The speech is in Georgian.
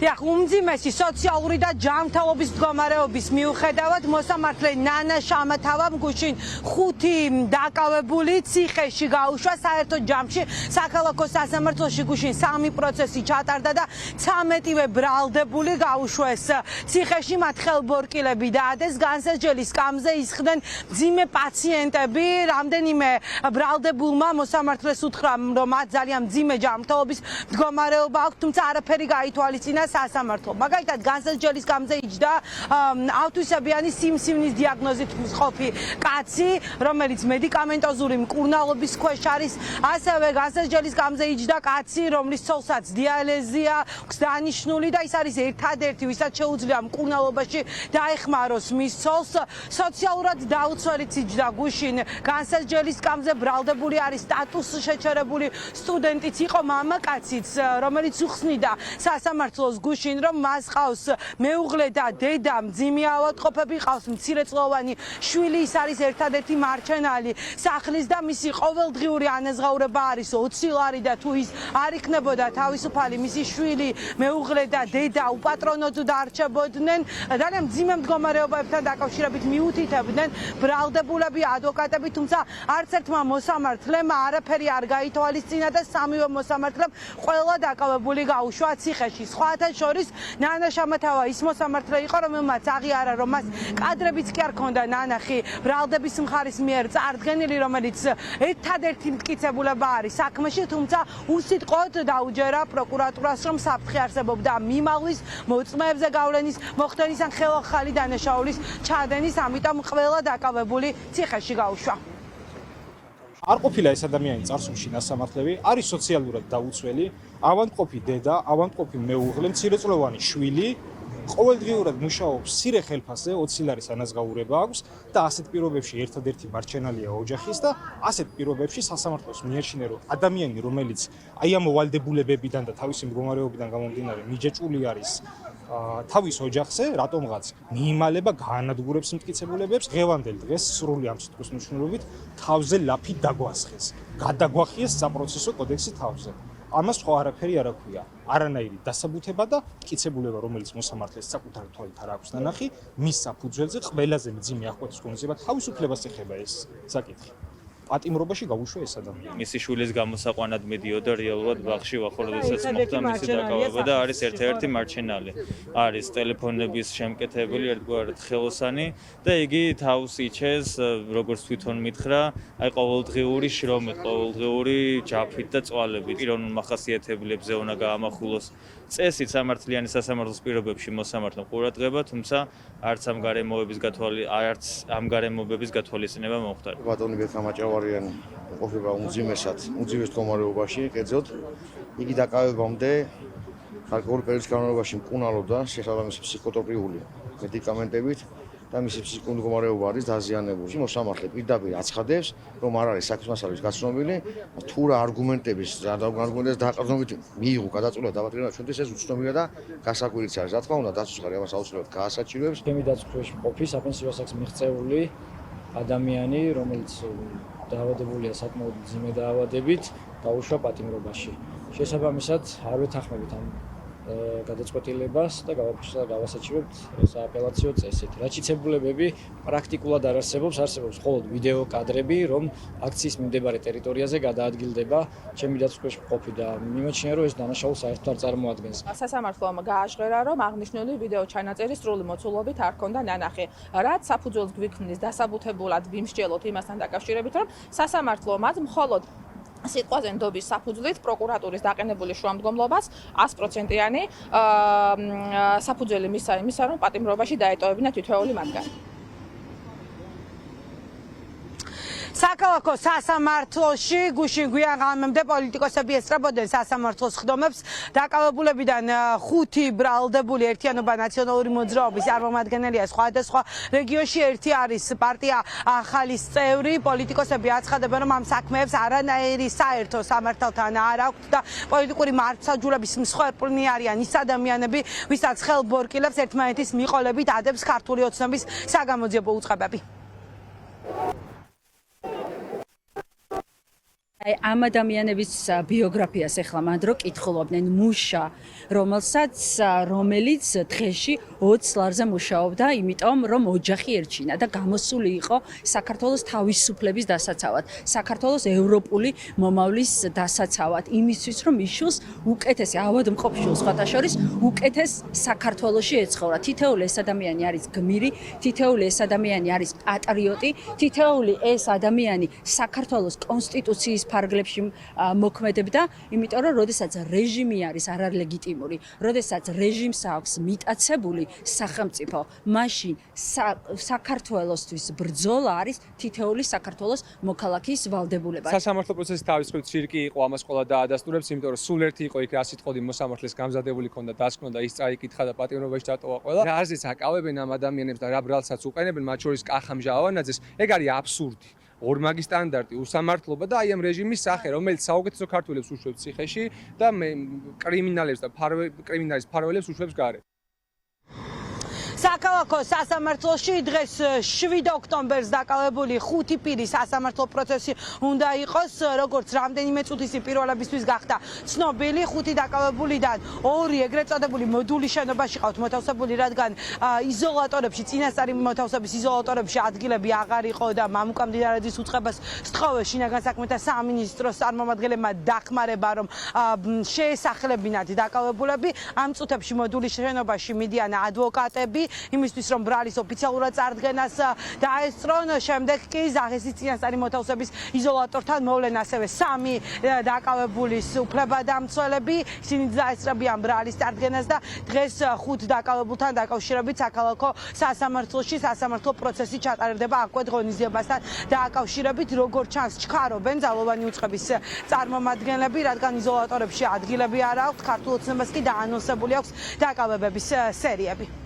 დიახ, უმძიმესი სოციალური და ჯანმრთელობის მდგომარეობის მიუხედავად მოსამართლე ნანა შამათავამ გუშინ 5 დაკავებული ციხეში გაუშვა. საერთო ჯამში საქალაქო სასამართლოში გუშინ 3 პროცესი ჩატარდა და 13-ვე ბრალდებული გაუშვეს. ციხეში მათ ხელბორკილები დაადეს, განსაზღვრელი სკამზე ისხდნენ მძიმე პაციენტები. რამდენიმე ბრალდებულმა მოსამართლეს უთხრა, რომ მათ ძალიან მძიმე ჯანმრთელობის მდგომარეობა აქვს, თუმცა არაფერი გაითვალისწინა სასამართლომ. მაგალითად, განსაზღვრელი სკამზე იჯდა ავტვისებიანი სიმსივნის დიაგნოზით მყოფი კაცი, რომელიც მედიკამენტოზური მკურნალობის ქვეშ არის. ასევე განსაზღვრელი სკამზე იჯდა კაცი, რომლის ცოლსაც დიალიზი აქვს დანიშნული და ის არის ერთადერთი, ვისაც შეუძლია მკურნალობაში დაეხმაროს მის ცოლს. სოციალურად დაუცველიც იჯდა გუშინ განსაზღვრელი სკამზე ბრალდებული არის სტატუსს შეჩერებული სტუდენტიც იყო მამაკაციც, რომელიც უხსნიდა სასამართლოს გუშინ, რომ მას ყავს მეუღლე და დედა, მძიმე ავადმყოფები, ყავს მცირეწლოვანი შვილი, ის არის ერთადერთი მარჩენალი სახლის და მისი ყოველდღიური ანაზღაურება არის 20 ლარი და თუ ის არ იქნებოდა თავისუფალი, მისი შვილი, მეუღლე და დედა უპატრონოდ დარჩებოდნენ. ძალიან მძიმე მდგომარეობებთან დაკავშირებით მიუთითებდნენ ბრალდებულები, ადვოკატები, თუმცა არც ერთმა მოსამართლემ არაფერი არ გაითვალისწინა და 3-ვე მოსამართლემ ყველა დაკავებული გაუშვა ციხეში. სხვათა შორის ნანა შამათავა ის მოსამართლე იყო, რომელმაც აღიარა, რომ მას კადრებიც კი არ ჰქონდა ნანახი ბრალდების მხარის მიერ წარდგენილი, რომელიც ერთადერთი მტკიცებულება არის საქმეში, თუმცა უსიტყვოდ დაუჯერა პროკურატურას, რომ საფრთხე არსებობდა მიმავლის მოწმეებზე გავლენის მოხდენის ან ხელახალი დანაშაულის ჩადენის, ამიტომ ყველა დაკავებული ციხეში გაუშვა. არ ყოფილა ეს ადამიანი წარსულში სასამართლები, არის სოციალურად დაუცველი, ავადმყოფი დედა, ავადმყოფი მეუღლე, მცირეწლოვანი შვილი, ყოველდღიურად მუშაობს მცირე ხელფასზე, 20 ლარის ანაზღაურება აქვს და ასეთ პირობებში ერთადერთი მარჩენალია ოჯახის და ასეთ პირობებში სასამართლოს მიაჩნია, რომ ადამიანი, რომელიც აი ამ ვალდებულებებიდან და თავისი მდგომარეობიდან გამომდინარე მიჯეჭვული არის თავის ოჯახზე, რატომღაც მიიმალება, გაანადგურებს მტკიცებულებებს, დღევანდელ დღეს სრული ამ სიტყვის მნიშვნელობით თავზე ლაფი დაგვასხეს, გადაგვახიეს საპროცესო კოდექსი თავზე. ამას სხვა არაფერი არ აქვს, არანაირი დასაბუთება და მტკიცებულება, რომელიც მოსამართლეს საკუთარი თვალით არ აქვს ნანახი, მის საფუძველზე ყველაზე მძიმე აღკვეთის ღონისძიება თავისუფლებას ეხება ეს საკითხი. პატიმრობაში გაუშვა ეს ადამიანი. მისი შვილის გამოსაყვანად მიდიოდა რეალურად ბაღში, ვახორ როდესაც მოხდა მისი დაკავება და არის ერთ-ერთი მარჩენალი. არის ტელეფონების შემკეთებელი, ერთგვარად ხელოსანი და იგი თავს იჩეს, როგორც თვითონ მითხრა, აი ყოველდღიური შრომით, ყოველდღიური ჯაფით და წვალებით. პიროვნულ მახასიათებლებზე უნდა გაამახვილოს წესით სამართლიანი სასამართლოს პირობებში მოსამართლემ ყურადღება, თუმცა არც ამ გარემოებების გათვალისწინება მომხდარა. ბატონი ბექამაჭავარიანი ყოფება უმძიმეს მდგომარეობაში, კერძოდ იგი დაკავებამდე გარკვეული პერიოდის განმავლობაში მკურნალობდა შესაბამისი ფსიქოტროპიული მედიკამენტებით და მისი ფსიქიკური მდგომარეობა არის დაზიანებული. მოსამართლე პირდაპირ აცხადებს, რომ არ არის საქმისმასალის გაცნობილი, თუ რა არგუმენტების დაყრდნობით მიიღო გადაწყვეტილება დაბადდება, ჩვენთვის ეს უცნობია და გასაკვირიც არის. რა თქმა უნდა, დაცვისხარი ამას აუცილებლად გაასაჩივრებს. ჩემი დაცვაში ყოფი საპენსიო ასაკს მიღწეული ადამიანი, რომელიც დაავადებულია საკმაოდ მძიმე დაავადებით, დაუშვა პატიმრობაში. შესაბამისად, არ ვეთანხმებით ამ გადაწყვეტილებას და გავასაჩივრებთ სააპელაციო წესით. რაჩიცებულებები პრაქტიკულად არ არსებობს, არსებობს მხოლოდ ვიდეო კადრები, რომ აქციის მიმდებარე ტერიტორიაზე გადაადგილდება ჩემი დაცვაში ყოფი და მიმაჩნია, რომ ეს დანაშაულს საერთოდ არ წარმოადგენს. სასამართლომ გააჟღერა, რომ აღნიშნული ვიდეო ჩანაწერი სრული მოცულობით არ ჰქონდა ნანახი. რაც საფუძველს გვიქმნის დასაბუთებულად ვიმსჯელოთ იმასთან დაკავშირებით, რომ სასამართლო მათ მხოლოდ სიტყვაზე ნდობის საფუძვლით პროკურატურის დაყენებული შუამდგომლობას 100%-იანი საფუძველი მისცა იმისა, რომ პატიმრობაში დაეტოვებინა თითოეული მათგანი. საქალაქო სასამართლოში გუშინ გვიან ღამემდე პოლიტიკოსები ესწრებოდნენ სასამართლოს ხდომებს. დაკავებულებიდან 5 ბრალდებული ერთიანობა ნაციონალური მოძრაობის წარმომადგენელია სხვადასხვა რეგიონში. ერთი არის პარტია ახალის წევრი. პოლიტიკოსები აცხადებენ, რომ ამ საქმეებს არანაირი საერთო სამართალთან არ აქვთ და პოლიტიკური მართლმსაჯულების მსხვერპლნი არიან ის ადამიანები, ვისაც ხელბორკილებს ერთმანეთის მიყოლებით ადებს ქართული ოცნების საგამოძიებო უწყებები. ამ ადამიანების ბიოგრაფიას ახლა მანდ რო კითხულობდნენ მუშა, რომელიც დღეში 20 ლარზე მუშაობდა, იმიტომ რომ ოჯახი ერჩინა და გამოსული იყო საქართველოს თავისუფლების დასაცავად, საქართველოს ევროპული მომავლის დასაცავად, იმისთვის რომ იშვილს უკეთესი ავადმყოფ შვილს, სხვათა შორის უკეთეს საქართველოში ეცხოვრა. თითოეული ეს ადამიანი არის გმირი, თითოეული ეს ადამიანი არის პატრიოტი, თითოეული ეს ადამიანი საქართველოს კონსტიტუციის ფარგლებში მოქმედებდა, იმიტომ რომ როდესაც რეჟიმი არის არალეგიტიმური, როდესაც რეჟიმს აქვს მიტაცებული სახელმწიფო, მაშინ საქართველოსთვის ბრძოლა არის თითოეული საქართველოს მოქალაქის ვალდებულება. სასამართლო პროცესი თავისუფლად ცირკი იყო, ამას ყველა დაადასტურებს, იმიტომ რომ სულ ერთი იყო იქ რა სიტყვი მოსამართლეს გამზადებული ქონდა, დასკვნა და ის წაიკითხა და პატიმრობაში დატოვა ყველა. რა აზრიც აკავებენ ამ ადამიანებს და რა ბრალსაც უყენებენ, მათ შორის კახა მჟავანაძეს, ეგ არის აბსურდი. ორმაგი სტანდარტი, უსამართლობა და აი ამ რეჟიმის სახე, რომელიც საუკეთესო ქართველებს უშვებს ციხეში და კრიმინალებს და კრიმინალის ფარველებს უშვებს გარეთ. საქალაქო სასამართლოში დღეს 7 ოქტომბერს დაკავებული 5 პირის სასამართლო პროცესი უნდა იყოს, როგორც რამდენიმე წუთის პირველებისთვის გახდა ცნობილი, 5 დაკავებულიდან 2 ეგრეთ წოდებული მოდულის შენობაში ყავთ მოთავსებული, რადგან იზოლატორებში, წინასწარი მოთავსების იზოლატორებში ადგილები აღარ იყო და მამუკამდიდარაძის უწყებას სთხოვეს შინაგან საქმეთა სამინისტროს წარმომადგენლებმა დახმარება, რომ შეესახლებინათ დაკავებულები. ამ წუთებში მოდულის შენობაში მიდიან ადვოკატები იმისთვის რომ ბრალის ოფიციალურად წარდგენას დაესწრონ, შემდეგ კი ზაღესის წინასწარი მოთავსების იზოლატორთან მოვლენ ასევე 3 დაკავებულის უფლებადამცველები, ისინი დაესწრებიან ბრალის წარდგენას და დღეს 5 დაკავებულთან დაკავშირებით საქალაქო სასამართლოში სასამართლო პროცესი ჩატარდება აქვე ღონისძიებასთან დაკავშირებით, როგორც ჩანს ჩქარობენ ძალოვანი უწყების წარმომადგენლები, რადგან იზოლატორებში ადგილები არ აქვს, ქართულ ოცნებას კი დაანონსებული აქვს დაკავებების სერიები.